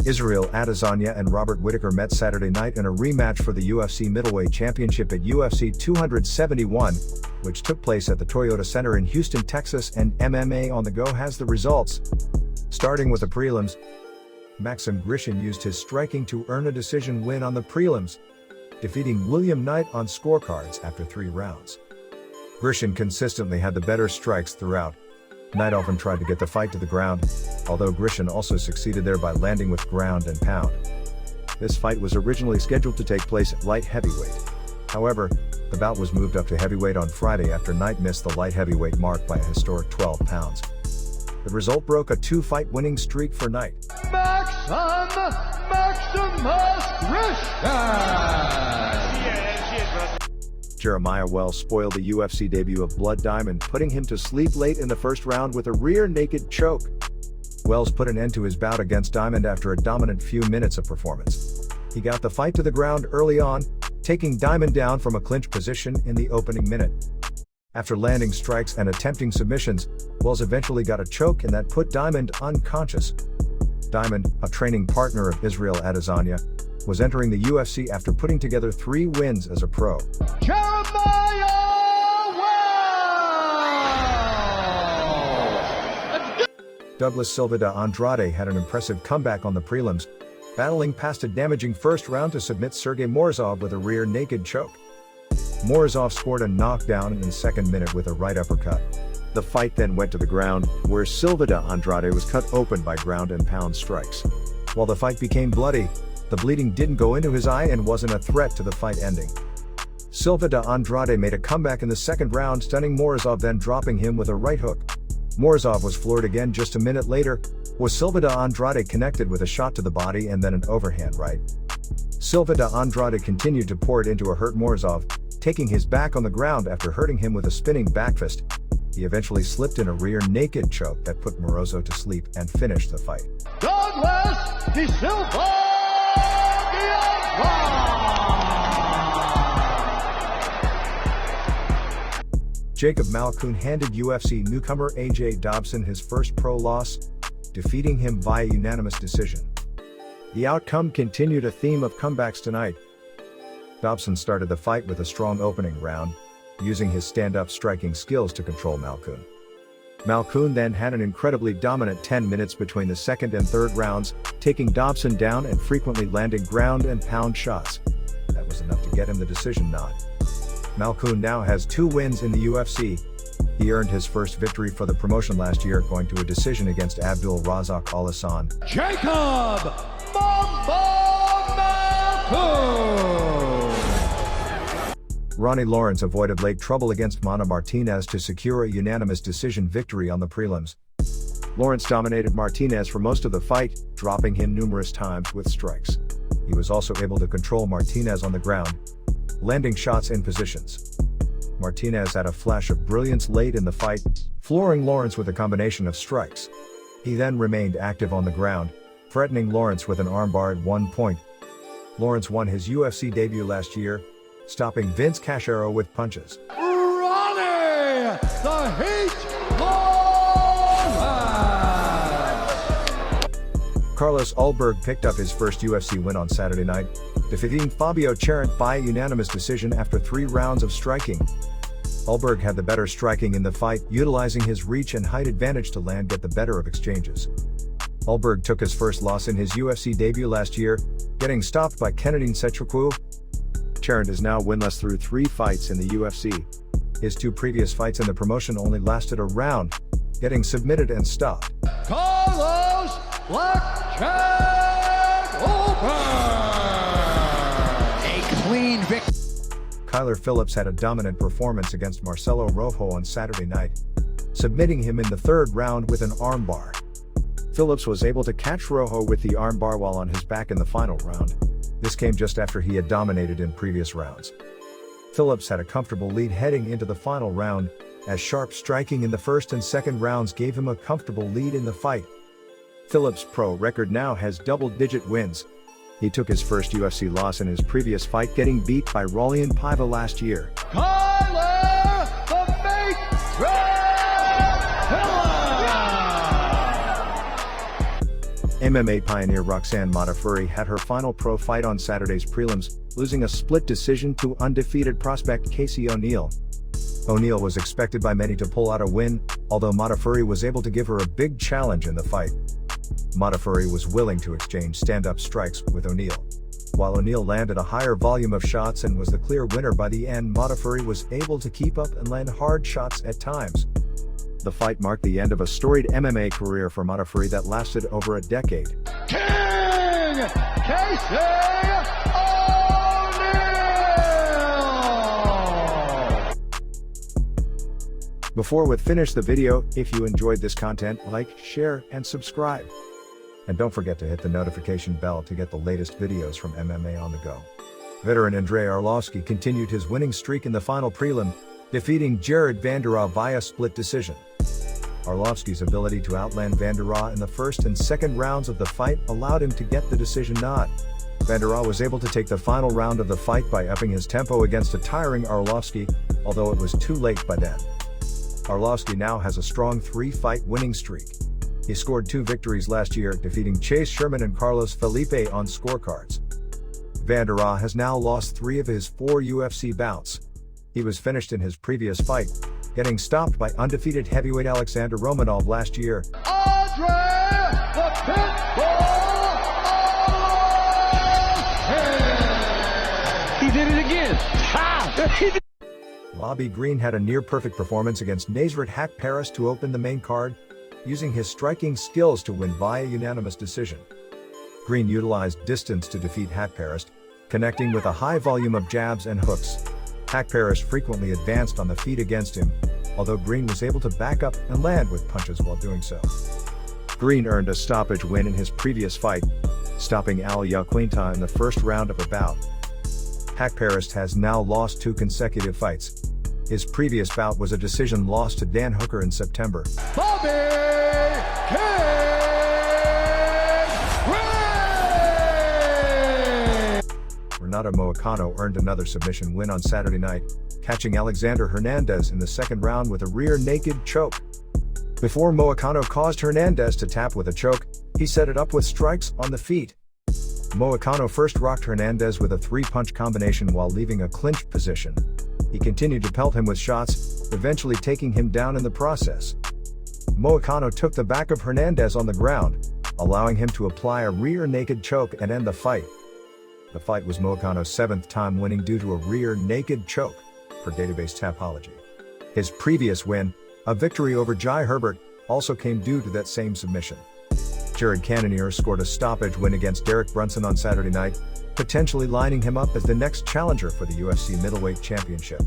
Israel Adesanya and Whittaker met Saturday night in a rematch for the UFC Middleweight Championship at UFC 271, which took place at the Toyota Center in Houston, Texas, and MMA on the Go has the results. Starting with the prelims, Maxim Grishin used his striking to earn a decision win on the prelims, defeating William Knight on scorecards after 3 rounds. Grishin consistently had the better strikes throughout. Knight often tried to get the fight to the ground, although Grishin also succeeded there by landing with ground and pound. This fight was originally scheduled to take place at light heavyweight. However, the bout was moved up to heavyweight on Friday after Knight missed the light heavyweight mark by a historic 12 pounds. The result broke a 2-fight winning streak for Knight. Jeremiah Wells spoiled the UFC debut of Blood Diamond, putting him to sleep late in the first round with a rear naked choke. Wells put an end to his bout against Diamond after a dominant few minutes of performance. He got the fight to the ground early on, taking Diamond down from a clinch position in the opening minute. After landing strikes and attempting submissions, Wells eventually got a choke and that put Diamond unconscious. Diamond, a training partner of Israel Adesanya, was entering the UFC after putting together 3 wins as a pro. Douglas Silva de Andrade had an impressive comeback on the prelims, battling past a damaging first round to submit Sergey Morozov with a rear naked choke. Morozov scored a knockdown in the second minute with a right uppercut. The fight then went to the ground, where Silva de Andrade was cut open by ground and pound strikes. While the fight became bloody, the bleeding didn't go into his eye and wasn't a threat to the fight ending. Silva de Andrade made a comeback in the second round, stunning Morozov, then dropping him with a right hook. Morozov was floored again just a minute later, with Silva de Andrade connected with a shot to the body and then an overhand right. Silva de Andrade continued to pour it into a hurt Morozov, taking his back on the ground after hurting him with a spinning backfist. He eventually slipped in a rear naked choke that put Morozov to sleep and finished the fight. Douglas Silva! Jacob Malkoun handed UFC newcomer AJ Dobson his first pro loss, defeating him via unanimous decision. The outcome continued a theme of comebacks tonight. Dobson started the fight with a strong opening round, using his stand-up striking skills to control Malkoun. Malkoun then had an incredibly dominant 10 minutes between the second and third rounds, taking Dobson down and frequently landing ground and pound shots. That was enough to get him the decision nod. Malkoun now has 2 wins in the UFC. He earned his first victory for the promotion last year, going to a decision against Abdul Razak Al-Hassan. Jacob Malkoun! Ronnie Lawrence avoided late trouble against Martinez to secure a unanimous decision victory on the prelims. Lawrence dominated Martinez for most of the fight, dropping him numerous times with strikes. He was also able to control Martinez on the ground, landing shots in positions. Martinez had a flash of brilliance late in the fight, flooring Lawrence with a combination of strikes. He then remained active on the ground, threatening Lawrence with an armbar at one point. Lawrence won his UFC debut last year, stopping Vince Cachero with punches. Ronnie, the Heat Carlos Ulberg picked up his first UFC win on Saturday night, defeating Fabio Cherant by unanimous decision after 3 rounds of striking. Ulberg had the better striking in the fight, utilizing his reach and height advantage to get the better of exchanges. Ulberg took his first loss in his UFC debut last year, getting stopped by Cannonier. Cherant is now winless through 3 fights in the UFC. His 2 previous fights in the promotion only lasted a round, getting submitted and stopped. Carlos a clean victory. Kyler Phillips had a dominant performance against Marcelo Rojo on Saturday night, submitting him in the 3rd round with an armbar. Phillips was able to catch Rojo with the armbar while on his back in the final round. This came just after he had dominated in previous rounds. Phillips had a comfortable lead heading into the final round, as sharp striking in the first and second rounds gave him a comfortable lead in the fight. Phillips' pro record now has double-digit wins. He took his first UFC loss in his previous fight, getting beat by Raulian Paiva last year. Kyler, the fake Phillips! MMA pioneer Roxanne Modafferi had her final pro fight on Saturday's prelims, losing a split decision to undefeated prospect Casey O'Neill. O'Neill was expected by many to pull out a win, although Modafferi was able to give her a big challenge in the fight. Modafferi was willing to exchange stand-up strikes with O'Neill. While O'Neill landed a higher volume of shots and was the clear winner by the end, Modafferi was able to keep up and land hard shots at times. The fight marked the end of a storied MMA career for Modafferi that lasted over a decade. King Casey O'Neill! Before we finish the video, if you enjoyed this content, like, share, and subscribe. And don't forget to hit the notification bell to get the latest videos from MMA on the go. Veteran Andrei Arlovski continued his winning streak in the final prelim, defeating Jared Vanderaa via split decision. Arlovski's ability to outland Vanderaa in the first and second rounds of the fight allowed him to get the decision nod. Vanderaa was able to take the final round of the fight by upping his tempo against a tiring Arlovski, although it was too late by then. Arlovski now has a strong 3-fight winning streak. He scored 2 victories last year, defeating Chase Sherman and Carlos Felipe on scorecards. Vanderaa has now lost 3 of his 4 UFC bouts. He was finished in his previous fight, getting stopped by undefeated heavyweight Alexander Romanov last year. Andrei the Pitbull Arlovski! He did it again! Ha! Bobby Green had a near-perfect performance against Nasrat Haqparast to open the main card, using his striking skills to win via unanimous decision. Green utilized distance to defeat Haqparast, connecting with a high volume of jabs and hooks. Haqparast frequently advanced on the feet against him, although Green was able to back up and land with punches while doing so. Green earned a stoppage win in his previous fight, stopping Al Yaquinta in the first round of a bout. Haqparast has now lost 2 consecutive fights. His previous bout was a decision loss to Dan Hooker in September. Bobby King Renato Moicano earned another submission win on Saturday night, catching Alexander Hernandez in the second round with a rear naked choke. Before Moicano caused Hernandez to tap with a choke, he set it up with strikes on the feet. Moicano first rocked Hernandez with a 3-punch combination while leaving a clinched position. He continued to pelt him with shots, eventually taking him down in the process. Moicano took the back of Hernandez on the ground, allowing him to apply a rear naked choke and end the fight. The fight was Moicano's 7th time winning due to a rear naked choke, per database Tapology. His previous win, a victory over Jai Herbert, also came due to that same submission. Jared Cannonier scored a stoppage win against Derrick Brunson on Saturday night, potentially lining him up as the next challenger for the UFC Middleweight Championship.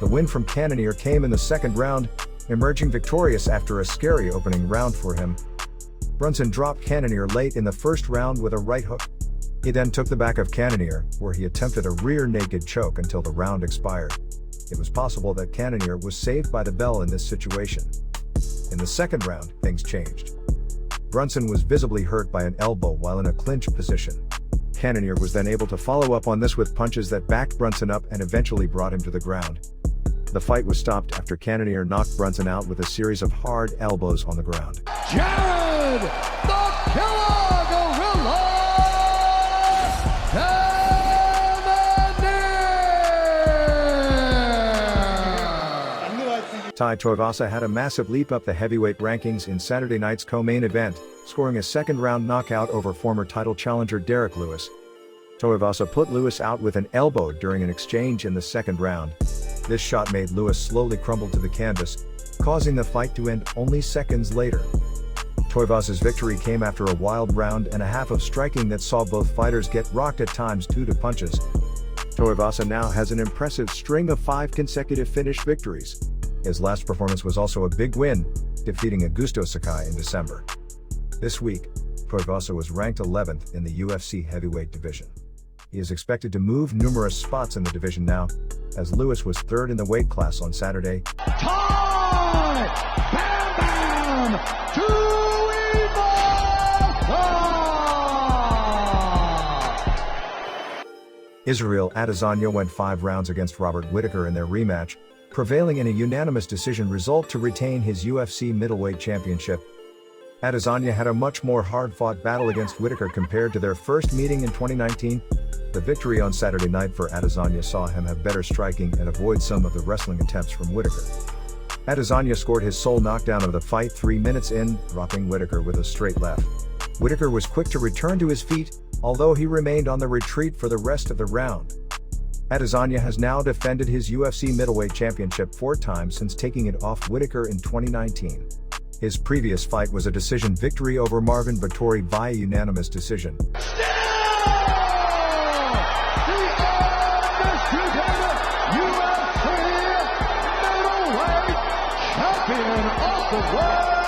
The win from Cannonier came in the second round, emerging victorious after a scary opening round for him. Brunson dropped Cannonier late in the first round with a right hook. He then took the back of Cannonier, where he attempted a rear naked choke until the round expired. It was possible that Cannonier was saved by the bell in this situation. In the second round, things changed. Brunson was visibly hurt by an elbow while in a clinch position. Cannonier was then able to follow up on this with punches that backed Brunson up and eventually brought him to the ground. The fight was stopped after Cannonier knocked Brunson out with a series of hard elbows on the ground. Jared the Killer Gorilla Cannonier! Tai Tuivasa had a massive leap up the heavyweight rankings in Saturday night's co-main event, scoring a second-round knockout over former title challenger Derrick Lewis. Tuivasa put Lewis out with an elbow during an exchange in the second round. This shot made Lewis slowly crumble to the canvas, causing the fight to end only seconds later. Tuivasa's victory came after a wild round and a half of striking that saw both fighters get rocked at times due to punches. Tuivasa now has an impressive string of 5 consecutive finish victories. His last performance was also a big win, defeating Augusto Sakai in December. This week, Tuivasa was ranked 11th in the UFC heavyweight division. He is expected to move numerous spots in the division now, as Lewis was 3rd in the weight class on Saturday. Time! Bam Bam! Israel Adesanya went 5 rounds against Robert Whittaker in their rematch, prevailing in a unanimous decision result to retain his UFC Middleweight Championship. Adesanya had a much more hard-fought battle against Whittaker compared to their first meeting in 2019. The victory on Saturday night for Adesanya saw him have better striking and avoid some of the wrestling attempts from Whittaker. Adesanya scored his sole knockdown of the fight 3 minutes in, dropping Whittaker with a straight left. Whittaker was quick to return to his feet, although he remained on the retreat for the rest of the round. Adesanya has now defended his UFC Middleweight Championship 4 times since taking it off Whittaker in 2019. His previous fight was a decision victory over Marvin Vettori via unanimous decision. Still! The undisputed UFC Middleweight Champion of the world!